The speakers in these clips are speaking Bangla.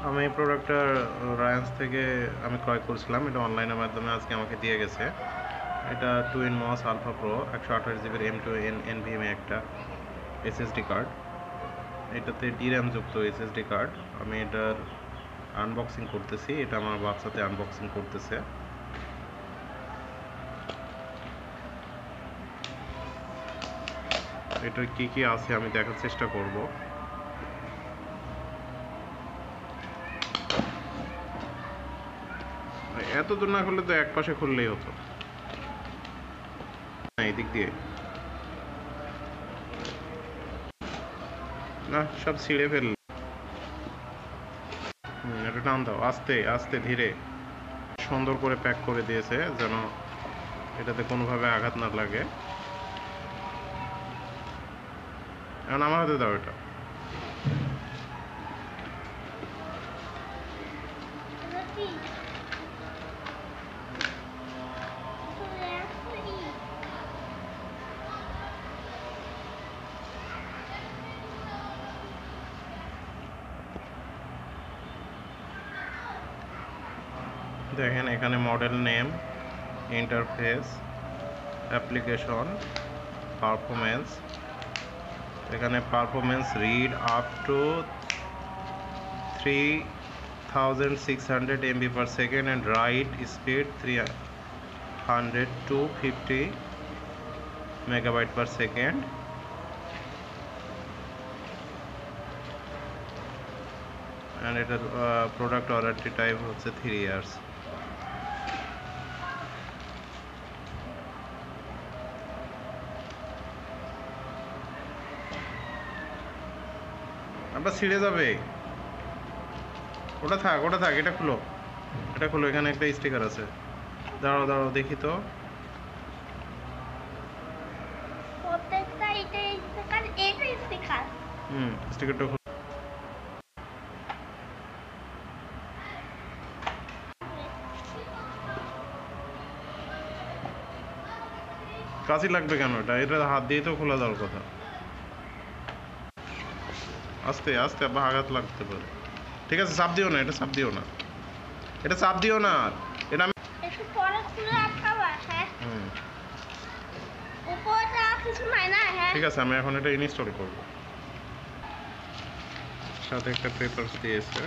আমি এই প্রোডাক্টটা রায়ান্স থেকে আমি ক্রয় করেছিলাম। এটা অনলাইনের মাধ্যমে আজকে আমাকে দিয়ে গেছে। এটা 2in MOS alpha pro 128 GB M2 NVMe একটা SSD কার্ড। এটাতে DRAM যুক্ত SSD কার্ড। আমি এটার আনবক্সিং করতেছি। এটা আমার বাচ্চাতে আনবক্সিং করতেছে। এটার কি আছে আমি দেখার চেষ্টা করব। এত দূর না করলে তো এক পাশে খুললেই হতো। এই দিক দিয়ে না, সব ছিঁড়ে ফেলল। এটা টান দাও, আস্তে আস্তে ধীরে। সুন্দর করে প্যাক করে দিয়েছে যেন এটাতে কোনোভাবে আঘাত না লাগে। এখন আমার হাতে দাও এটা। দেখেন এখানে model name, interface, application, performance. এখানে performance read up to 3600 MB/s and write speed 300 to 50 MB/s. and এটার প্রোডাক্ট ওয়ারেন্টি টাইম হচ্ছে 3 years। আবার ছিঁড়ে যাবে। ওটা থাক এটা খুলো, এখানে একটা স্টিকার আছে। দাঁড়াও দেখি তো। স্টিকারটা খুলো। কাঁচি লাগবে কেন? এটা হাত দিয়ে তো খোলা যাওয়ার কথা। আস্তে আবার আঘাত লাগতে পারে। ঠিক আছে, চাপ দিও না, এটা চাপ দিও না। এটা আমি একটু পরে খুলে আটকাবা। হ্যাঁ উপরে কিছু নাই না। হ্যাঁ ঠিক আছে, আমি এখন এটা ইনস্টল করব। সাথে একটা পেপারস দিয়েছে।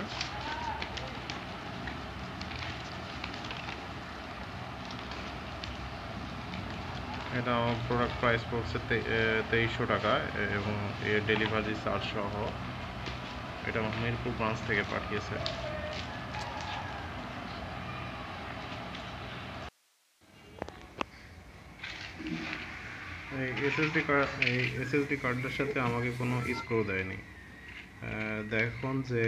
এটা আমার প্রোডাক্ট প্রাইস পড়ছে 2300 টাকা এবং এর ডেলিভারি চার্জ সহ। এটা আমার মিরপুর ব্রাঞ্চ থেকে পাঠিয়েছে। এই এসএসডি কার্ডের সাথে আমাকে কোনো স্ক্রু দেয়নি। দেখুন যে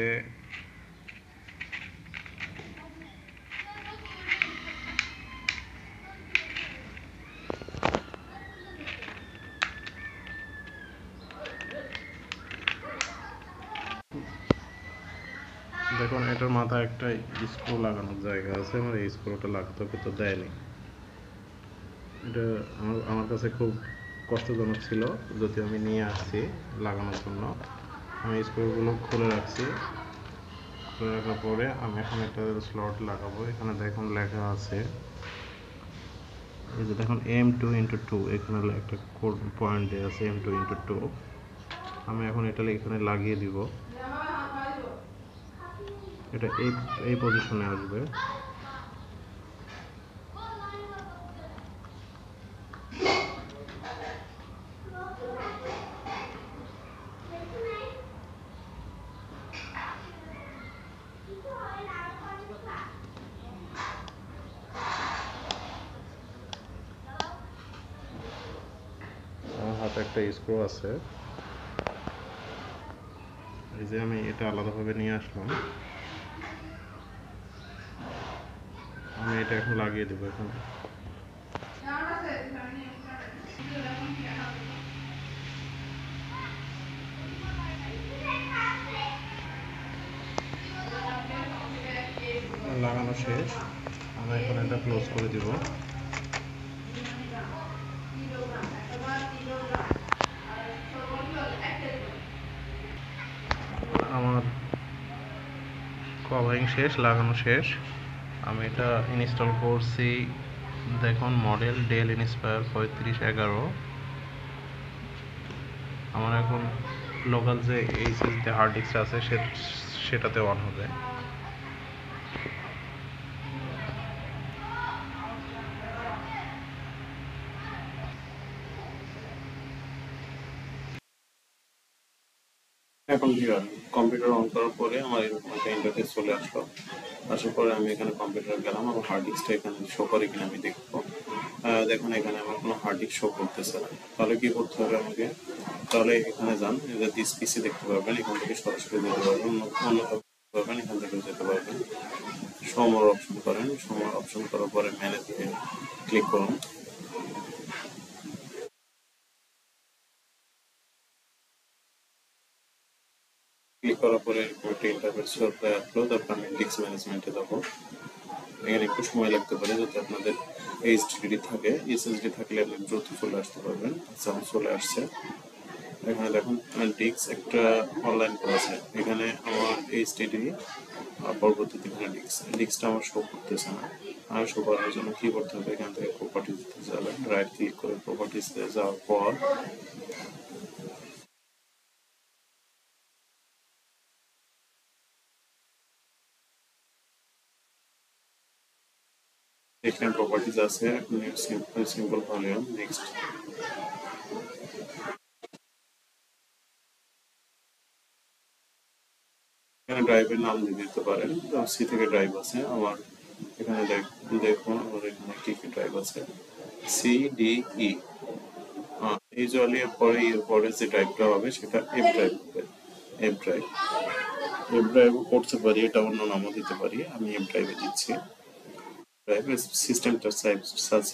দেখুন এটার মাথায় একটা স্ক্রু লাগানোর জায়গা আছে। আমার এই স্ক্রুটা লাগাতে হবে, তো দেয়নি। এটা আমার কাছে খুব কষ্টজনক ছিল, যদি আমি নিয়ে আসছি লাগানোর জন্য। আমি স্ক্রুগুলো খুলে রাখছি। খুলে রাখার পরে আমি এখন একটা স্লট লাগাবো। এখানে দেখুন লেখা আছে, এই যে দেখুন M2x2, এখানে একটা কোড পয়েন্ট দেওয়া আছে M2x2। আমি এখন এটা এখানে লাগিয়ে দিব। এটা এই পজিশনে আসবে। আমার হাতে একটা স্ক্রু আছে। এই যে আমি এটা আলাদাভাবে নিয়ে আসলাম। আমি এটা এখন লাগিয়ে দেবো। এখন লাগানো শেষ। আমি এখন এটা ক্লোজ করে দিব। আমার কভারিং শেষ, লাগানো শেষ। আমি এটা ইনস্টল করছি, দেখুন মডেল ডেল ইন্সপায়ার 3511। আমার এখন লোকাল যে এইচএসডি হার্ড ডিস্ক আছে সেটাতে অন হবে। এখন কম্পিউটার অন করার পরে আমার এরকম একটা ইন্টারফেস চলে আসলো। আসার পরে আমি এখানে কম্পিউটার গেলাম, আমার হার্ড ডিস্কটা এখানে শো করে কিনা আমি দেখবো। দেখুন এখানে আমার কোনো হার্ড ডিস্ক শো করতেছে না। তাহলে কি করতে হবে আমাকে? তাহলে এখানে যান, দিস পিসি দেখতে পারবেন, এখান থেকে সরাসরি যেতে পারবেন, অন্যভাবে পারবেন, এখান থেকে যেতে পারবেন। সমর অপশন করেন, সমর অপশন করার পরে ম্যানেজে ক্লিক করুন। ক্লিক করার পরে একটা ইন্টারফেস চলে আসলো। তারপর আমি ডিস্ক ম্যানেজমেন্টে যাবো। এখানে একটু সময় লাগতে পারে, যদি আপনাদের এইচডিডি থাকে, এসএসডি থাকলে আপনি দ্রুত চলে আসতে পারবেন। সাউন্ড চলে আসছে। এখানে দেখুন ডিস্ক একটা অনলাইন করা আছে, এখানে আমার এইচডিডি পরবর্তীতে এখানে ডিস্কটা আমার শো করতেছে না। আর শো করার জন্য কি করতে হবে? এখান থেকে প্রপার্টিসতে যাবেন, রাইট ক্লিক করে প্রপার্টিসতে যাওয়ার পর এখানে প্রপার্টিস আছে, সিম্পল ভলিউম, নেক্সট। এখানে ড্রাইভের নাম দিয়ে দিতে পারেন, সি থেকে ড্রাইভ আছে আমার। এখানে দেখুন আমার এখানে কি কি ড্রাইভ আছে, সি ডি ই। ইউজুয়ালি এরপরে যে ড্রাইভটা হবে সেটা এফ ড্রাইভ হবে। এফ ড্রাইভ করতে পারি, এটা অন্য নামও দিতে পারি, আমি এফ ড্রাইভে দিচ্ছি। ড্রাইভের সিস্টেমটা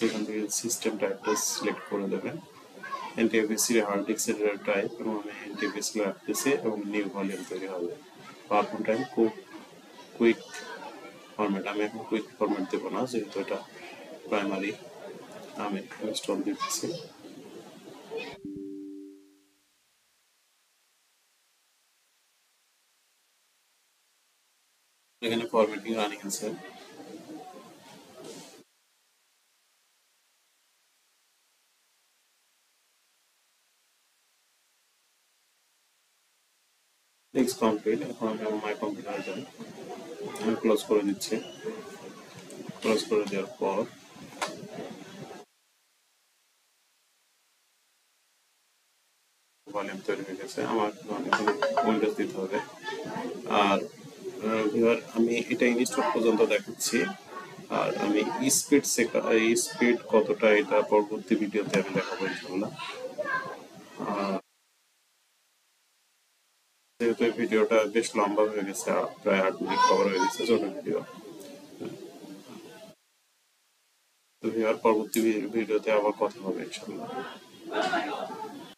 এখান থেকে সিস্টেম টাইপটা সিলেক্ট করে দেবেন। এনটিএফএসি হার্ড ডিস্কের টাইপ, এবং আমি এনটিএফএসি রাখতেছি এবং নিউ ভলিউম তৈরি হবে। পারফর্ম টাইম কুইক ফরম্যাট, আমি এখন কুইক ফরম্যাট দেবো না, যেহেতু এটা প্রাইমারি। আমি ইনস্টল দিচ্ছি। এখানে ফরম্যাটিং রানিং আছে। Next complete. এখন আমি আমার মাই কম্পিউটারে যাই, আমি ক্লোজ করে দিচ্ছি। ক্লোজ করে দেওয়ার পর ভলিউম তৈরি হয়ে গেছে। আমার এখানে উইন্ডোজ দিতে হবে। আর আমি এটা ইনস্টল পর্যন্ত দেখাচ্ছি, আর আমি স্পিড কতটা এটা পরবর্তী ভিডিওতে আমি দেখাবো ইনশাআল্লাহ। যেহেতু এই ভিডিওটা বেশ লম্বা হয়ে গেছে, প্রায় 8 মিনিট কভার হয়ে গেছে, ছোট ভিডিও। তো পরবর্তী ভিডিওতে আবার কথা হবে ইনশাআল্লাহ।